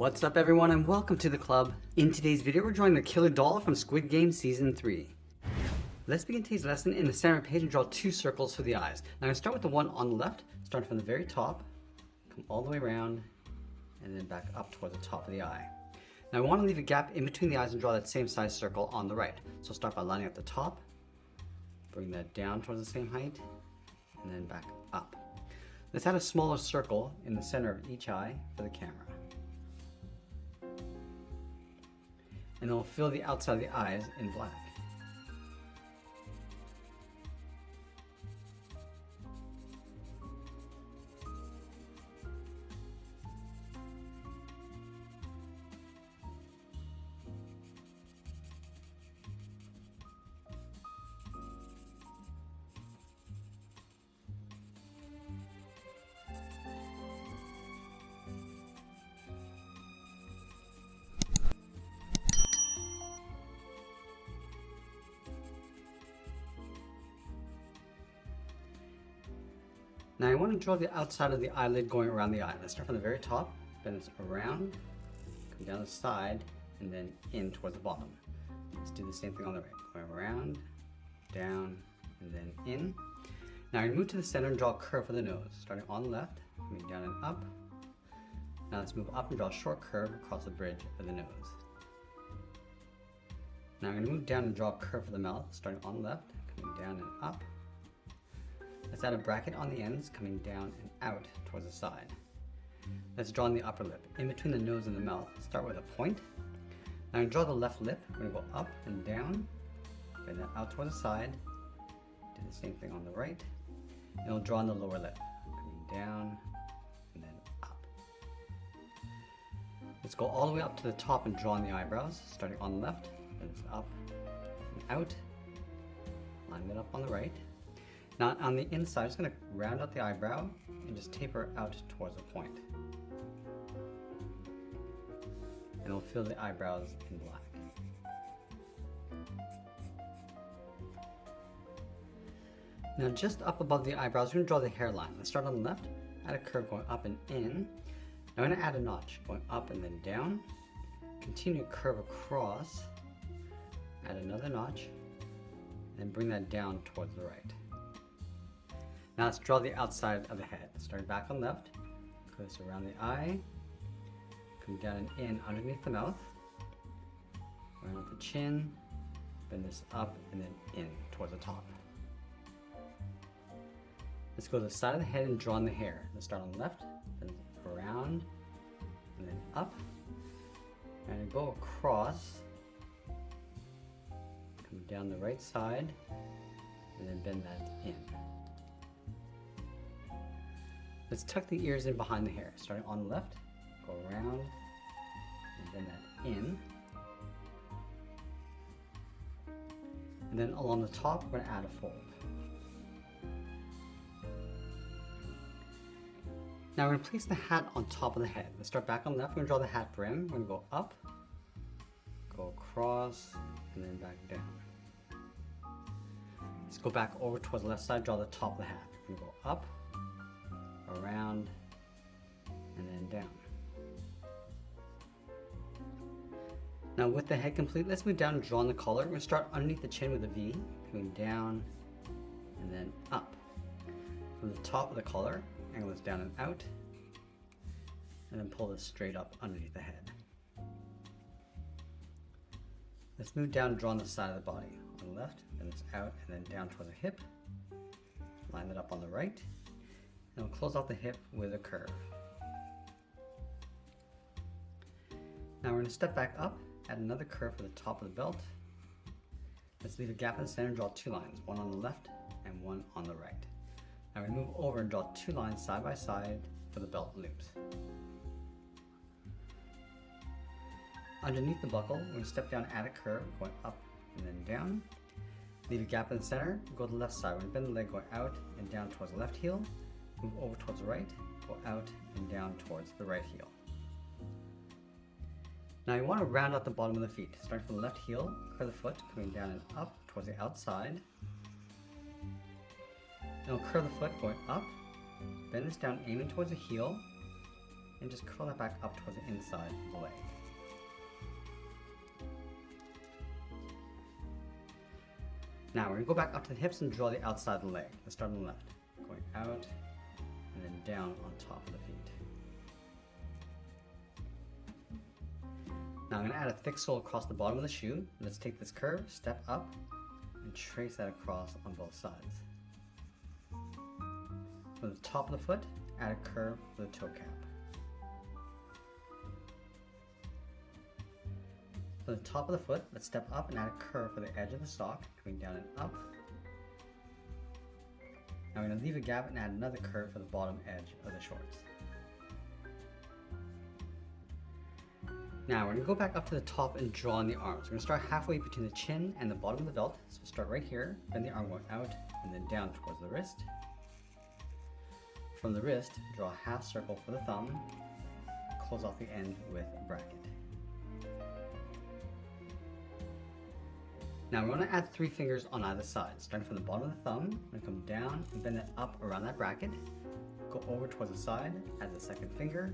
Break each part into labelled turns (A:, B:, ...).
A: What's up everyone and welcome to the club. In today's video we're drawing the killer doll from Squid Game Season 3. Let's begin today's lesson. In the center of the page and draw two circles for the eyes. Now I'm going to start with the one on the left, starting from the very top, come all the way around, and then back up toward the top of the eye. Now I want to leave a gap in between the eyes and draw that same size circle on the right. So start by lining up the top, bring that down towards the same height, and then back up. Let's add a smaller circle in the center of each eye for the camera. And then we'll fill the outside of the eyes in black. Now I want to draw the outside of the eyelid going around the eye. Let's start from the very top, bend this around, come down the side, and then in towards the bottom. Let's do the same thing on the right. Going around, down, and then in. Now I'm going to move to the center and draw a curve for the nose. Starting on the left, coming down and up. Now let's move up and draw a short curve across the bridge of the nose. Now I'm going to move down and draw a curve for the mouth. Starting on the left, coming down and up. Let's add a bracket on the ends, coming down and out towards the side. Let's draw on the upper lip. In between the nose and the mouth, start with a point. Now I'm going to draw the left lip. We're going to go up and down, bend that out toward the side. Do the same thing on the right. And we'll draw on the lower lip, coming down and then up. Let's go all the way up to the top and draw on the eyebrows, starting on the left, then it's up and out. Line that up on the right. Now on the inside, I'm just going to round out the eyebrow and just taper out towards the point. And we'll fill the eyebrows in black. Now just up above the eyebrows, we're going to draw the hairline. Let's start on the left, add a curve going up and in. Now I'm going to add a notch going up and then down. Continue to curve across, add another notch, and bring that down towards the right. Now let's draw the outside of the head. Starting back on left, go this around the eye, come down and in underneath the mouth, around up the chin, bend this up and then in towards the top. Let's go to the side of the head and draw on the hair. Let's start on the left, then around, and then up, and go across, come down the right side, and then bend that in. Let's tuck the ears in behind the hair. Starting on the left, go around, and bend that in. And then along the top, we're going to add a fold. Now we're going to place the hat on top of the head. Let's start back on the left. We're going to draw the hat brim. We're going to go up, go across, and then back down. Let's go back over towards the left side, draw the top of the hat. We're going to go up, around, and then down. Now with the head complete, let's move down and draw on the collar. We're going to start underneath the chin with a V, coming down and then up. From the top of the collar, angle this down and out, and then pull this straight up underneath the head. Let's move down and draw on the side of the body. On the left, then it's out and then down toward the hip. Line that up on the right. And we'll close off the hip with a curve. Now we're going to step back up, add another curve for the top of the belt. Let's leave a gap in the center and draw two lines, one on the left and one on the right. Now we're going to move over and draw two lines side by side for the belt loops. Underneath the buckle, we're going to step down, add a curve, going up and then down. Leave a gap in the center, go to the left side. We're going to bend the leg going out and down towards the left heel. Move over towards the right, go out and down towards the right heel. Now you want to round out the bottom of the feet. Starting from the left heel, curve the foot, coming down and up towards the outside. And we'll curve the foot going up, bend this down, aiming towards the heel, and just curl that back up towards the inside of the leg. Now we're going to go back up to the hips and draw the outside of the leg. Let's start on the left, going out and then down on top of the feet. Now I'm going to add a thick sole across the bottom of the shoe. Let's take this curve, step up, and trace that across on both sides. From the top of the foot, add a curve for the toe cap. From the top of the foot, let's step up and add a curve for the edge of the sock, coming down and up. Now I'm going to leave a gap and add another curve for the bottom edge of the shorts. Now we're going to go back up to the top and draw on the arms. We're going to start halfway between the chin and the bottom of the belt. So we'll start right here, bend the arm going out and then down towards the wrist. From the wrist, draw a half circle for the thumb, close off the end with a bracket. Now we're going to add 3 fingers on either side. Starting from the bottom of the thumb, we're going to come down and bend it up around that bracket, go over towards the side, add the second finger,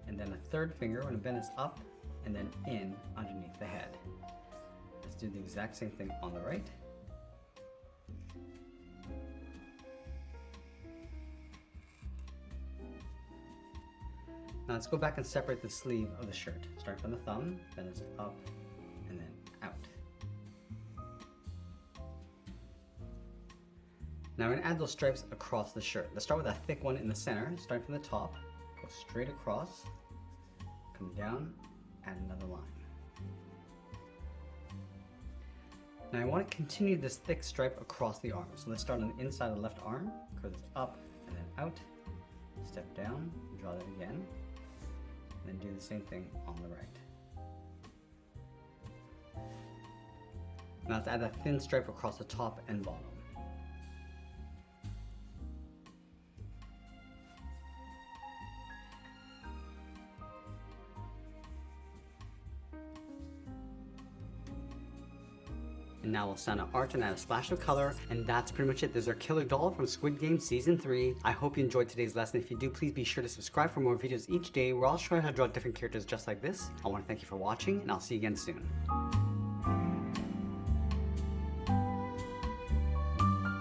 A: and then a third finger. We're going to bend this up and then in underneath the head. Let's do the exact same thing on the right. Now let's go back and separate the sleeve of the shirt. Starting from the thumb, bend this up and then out. Now we're going to add those stripes across the shirt. Let's start with a thick one in the center, starting from the top, go straight across, come down, add another line. Now I want to continue this thick stripe across the arm. So let's start on the inside of the left arm, curve this up and then out, step down, draw that again, and then do the same thing on the right. Now let's add that thin stripe across the top and bottom. And now we'll send an art and add a splash of color, and that's pretty much it. There's our killer doll from Squid Game Season 3. I hope you enjoyed today's lesson. If you do, please be sure to subscribe for more videos each day. We're all showing how to draw different characters just like this. I want to thank you for watching, and I'll see you again soon.